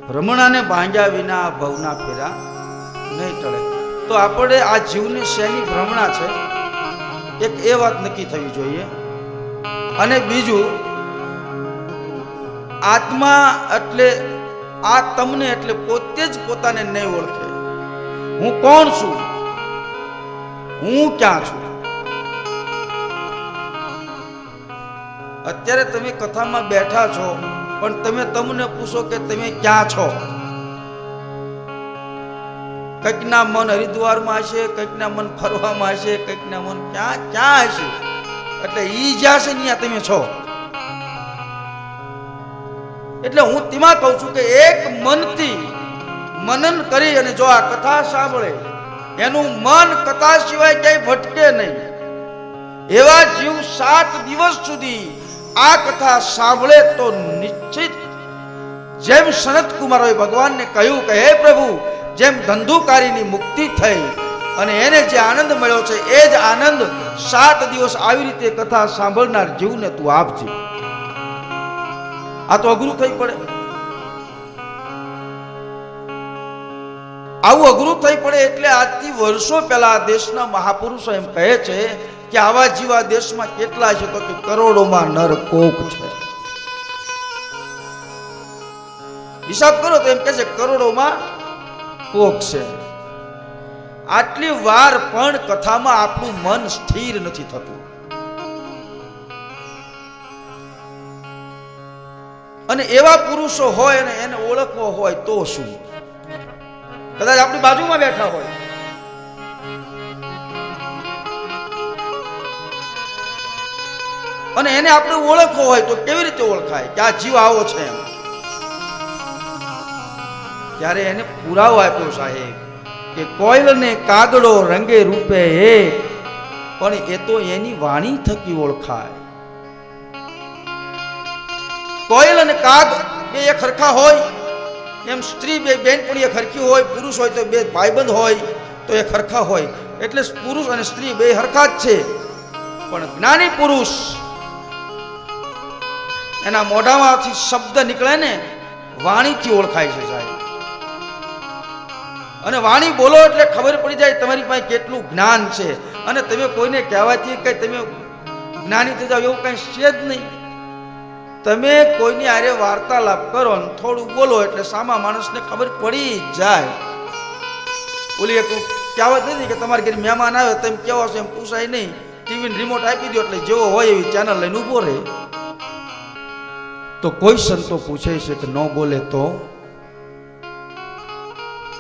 ભ્રમણાને ભાંગ્યા વિના ભવના ફેરા નહીં ટળે. તો આપણે આ જીવની શેની ભ્રમણા છે એક એ વાત નક્કી થવી જોઈએ. અને બીજું, આત્મા એટલે આ તમને એટલે પોતે જ પોતાને નહીં ઓળખે. હું કોણ છું, હું ક્યાં છું. અત્યારે તમે કથામાં બેઠા છો, પણ તમે તમને પૂછો કે તમે ક્યાં છો. કંઈકના મન હરિદ્વારમાં હશે, કંઈકના મન ફરવામાં હશે, કંઈકના મન ક્યાં ક્યાં હશે. એટલે ઈ જ્યાં છે ત્યાં તમે છો. એટલે હું તેમાં કહું છું કે એક મનથી મનન કરી અને જો આ કથા સાંભળે, એનું મન કથા સિવાય ક્યાંય ભટકે નહીં. એવા જીવ 7 દિવસ સુધી આ કથા સાંભળે તો નિશ્ચિત, જેમ સનત કુમારોએ ભગવાનને કહ્યું કે હે પ્રભુ, જેમ ધંધુકારીની મુક્તિ થઈ અને એને જે આનંદ મળ્યો છે એ જ આનંદ 7 દિવસ આવી રીતે કથા સાંભળનાર જીવને તું આપજે. આ તો અઘરું થઈ પડે. આવું અઘરું થઈ પડે એટલે આજથી વર્ષો પહેલા દેશના મહાપુરુષો એમ કહે છે કે આવા જીવા દેશમાં કેટલા છે, તો કે કરોડોમાં નર કોક છે. હિસાબ કરો તો એમ કહે છે કરોડોમાં કોક છે. આટલી વાર પણ કથામાં આપણું મન સ્થિર નથી થતું. અને એવા પુરુષો હોય અને એને ઓળખવો હોય તો શું? કદાચ આપણી બાજુમાં બેઠા હોય, અને એને આપણે ઓળખવો હોય તો કેવી રીતે ઓળખાય કે આ જીવ આવો છે એમ? ત્યારે એને પુરાવો આપ્યો સાહેબ કે કોયલ ને કાગડો રંગે રૂપે એક, પણ એ તો એની વાણી થકી ઓળખાય. કોયલ અને કાગ બે એક હરખા હોય, એમ સ્ત્રી બે બેનપણી એક હરખી હોય, પુરુષ હોય તો બે ભાઈબંધ હોય તો એક હરખા હોય. એટલે પુરુષ અને સ્ત્રી બે હરખા જ છે. પણ જ્ઞાની પુરુષ, એના મોઢામાંથી શબ્દ નીકળે ને, વાણીથી ઓળખાય છે સાહેબ. અને વાણી બોલો એટલે ખબર પડી જાય તમારી પાસે કેટલું જ્ઞાન છે. અને તમે કોઈને કહેવાથી કઈ તમે જ્ઞાની થઈ જાવ એવું કઈ છે જ નહીં. તમે કોઈની આરે વાર્તાલાપ કરો ને થોડું બોલો એટલે સામા માણસને ખબર પડી જાય. ઓલી એક કહેવત નથી કે તમારે ઘરે મહેમાન આવે તમે કેવો છો એમ પૂછાય નહીં, ટીવીને રિમોટ આપી દો એટલે જેવો હોય એવી ચેનલ લઈને ઊભો રહે. તો કોઈ સંતો પૂછે છે કે ન બોલે તો?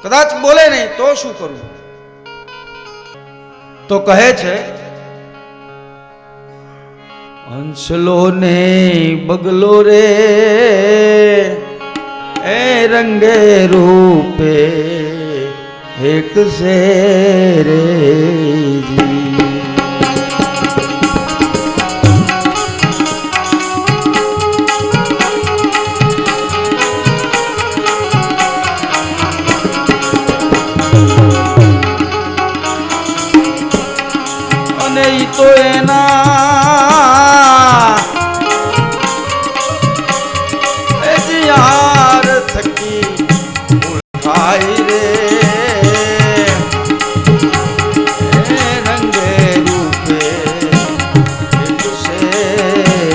કદાચ બોલે નહીં તો શું કરવું? તો કહે છે હંસલો ને બગલો રે એ રંગે રૂપે એક સે રે જી. અને ઈ તો એના યાર થકી ઓળખાય રે રંગે રૂપે એક સે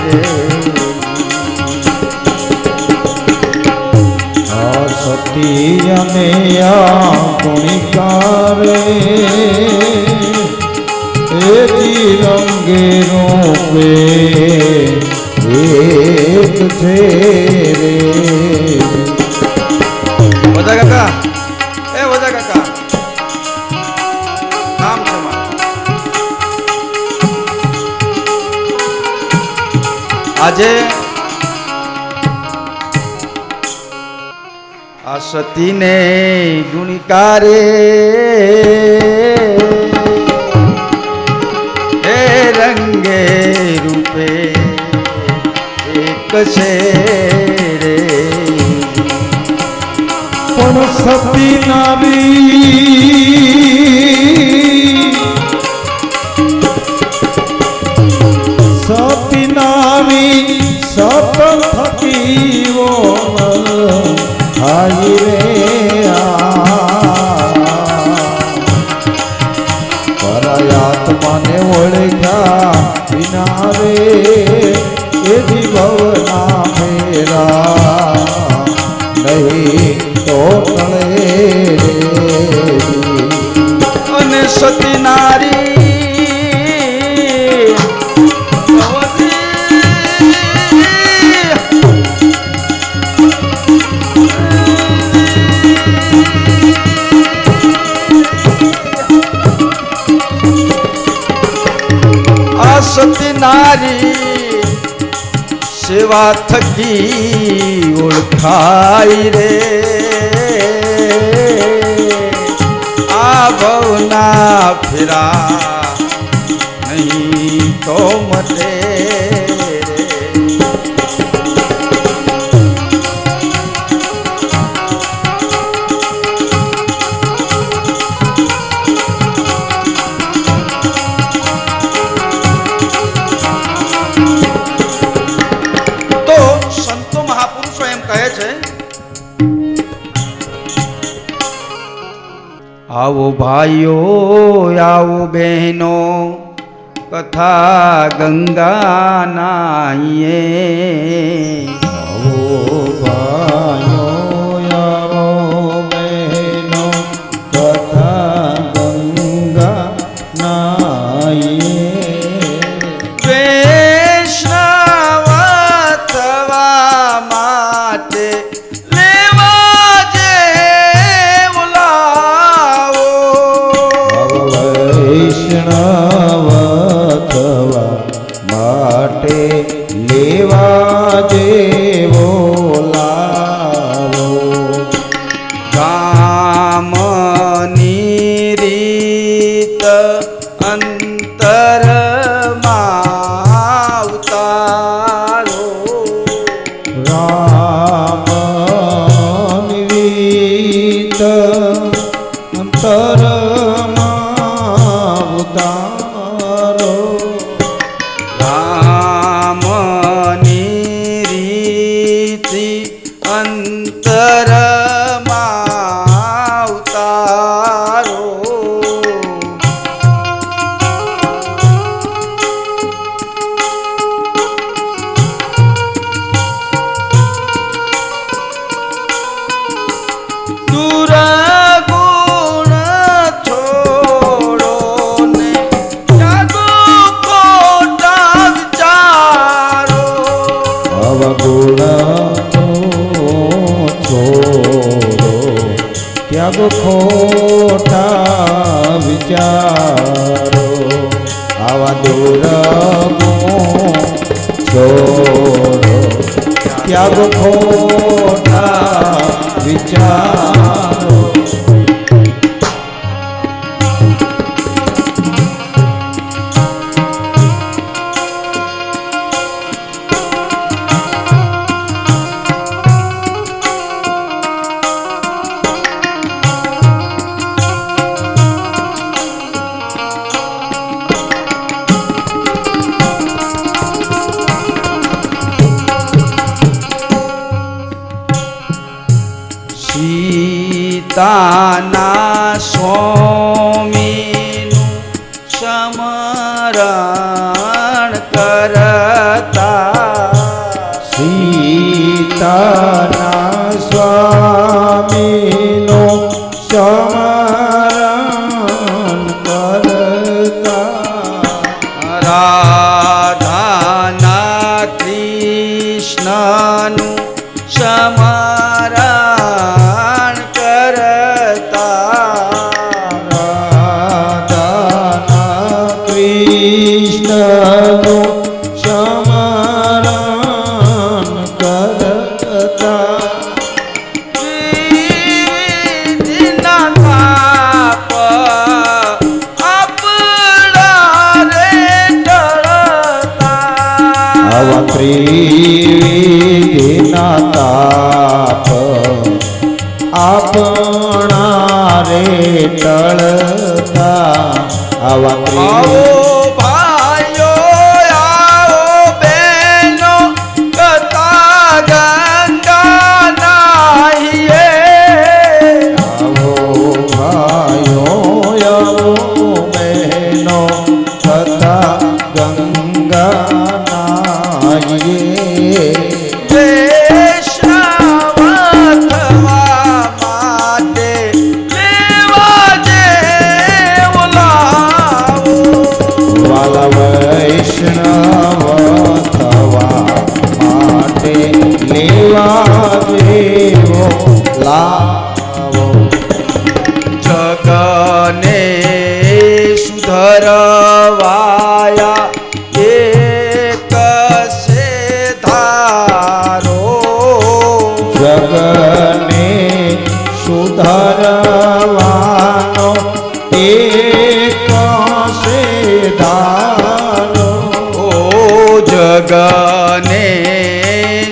રે. આ સતી અને આ ગુણિકારે એજી રંગે રૂપે એક છે રે. વજા કાકા, એ વજા કાકા, નામ છે મારું. આજે આ સતીને ગુણિકારે રંગે રૂપે એક છે રે. પણ સતી નારી સતી નારી સત થકી હાઈ રે પરાયાત્માને ઓળખ્યા વિના રે એ જીવના મેરા નહીં તો ટળે રે અને સતી નારી સતી નારી સેવા થકી ઓળખાય રે આ ભવના ફેરા નહીં તો મટે આવો ભાઈઓ આવો બહેનો કથા ગંગા નાહીએ આવો ભાઈઓ આવો બહેનો કથા ગંગા નાહીએ વૈષ્ણવ થવા માટે લેવા જેવો લાવો ગામની રીત અંતરમાં ઉતારો રામની રીત અંતરમાં ઉતારો અંતરમાં ઉતારો દુર્ગુણ છોડો ને જાગો ખોટા વિચારો અવગુણ ત્યાગ ખોટા વિચારો આવા દુર્ગુણો છોડો ત્યાગ ખોટા વિચારો સીતાના સ્વામીનું સ્મરણ કરતા સીતાના સ્વામીનો સ્મરણ કરતા રાધાના કૃષ્ણનું સ્મરણ કરતા રાધાના કૃષ્ણનું સ્મરણ કરતા આવા ત્રિવિધના તાપ આપણા રે ટળતા આવા આવો ભાઈઓ આવો બહેનો કથા ગંગા નાહીએ લાવો જગને સુધરવાયા એક સે ધારો જગને સુધરવાનો એક સે ધારો ઓ જગને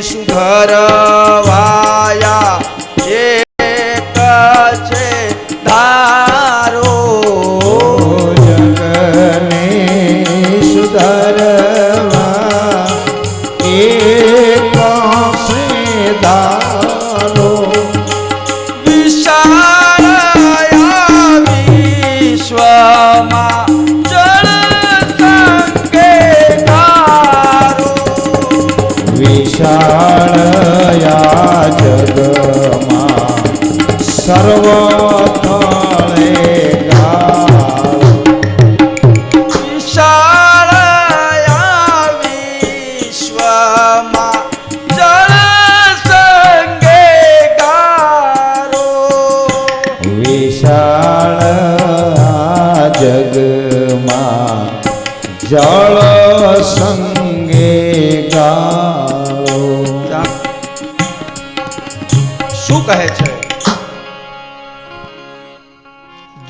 સુધરવાયા એક છે ધારો જગને સુધરવા એક સે ધારો વિશાળયા વિશ્વમાં જળ સંગે ધારો વિશાળયા જગમાં સર્વથળે ગાળો વિશાળયા વિશ્વમાં જળ સંગે ગારો વિશાળ જગમાં જળ સંગે ગાળો શું કહે છે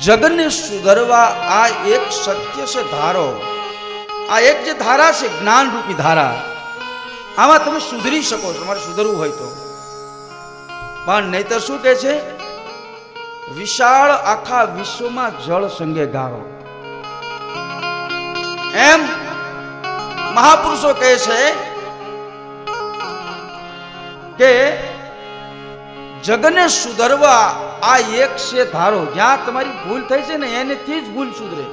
જગને સુધરવા આ એક સત્ય છે ધારો આ એક જે ધારા છે જ્ઞાન રૂપી ધારા આમાં તમે સુધરી શકો છો તમારે સુધરવું હોય તો પણ નહીતર શું કહે છે વિશાળ આખા વિશ્વમાં જળ સંગે ગારો એમ મહાપુરુષો કહે છે કે જગને સુધરવા આ એક છે ધારો જ્યાં તમારી ભૂલ થઈ છે ને એનેથી જ ભૂલ સુધરે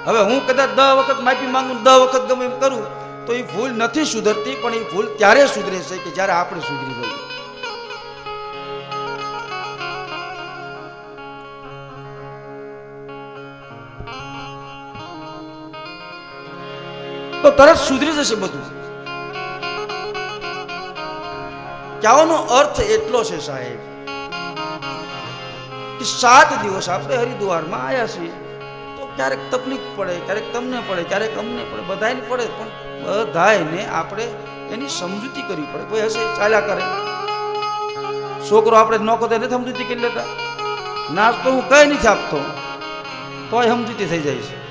હવે હું કદાચ 10 વખત માફી માંગુ 10 વખત ગમે એમ કરું તો એ ભૂલ નથી સુધરતી પણ એ ભૂલ ત્યારે સુધરે છે કે જ્યારે આપણે સુધરી જઈએ તો તરત સુધરી જશે બધું કહેવાનો અર્થ એટલો છે સાહેબ કે 7 દિવસ આપણે હરિદ્વારમાં આવ્યા છીએ તો ક્યારેક તકલીફ પડે ક્યારેક તમને પડે ક્યારેક અમને પડે બધાને પડે પણ બધાને આપણે એની સમજૂતી કરવી પડે કોઈ હશે ચાલ્યા કરે છોકરો આપણે નોખો તો નથી સમજૂતી કરી લેતા નાસ્તો હું કઈ નથી આપતો તોય સમજૂતી થઈ જાય છે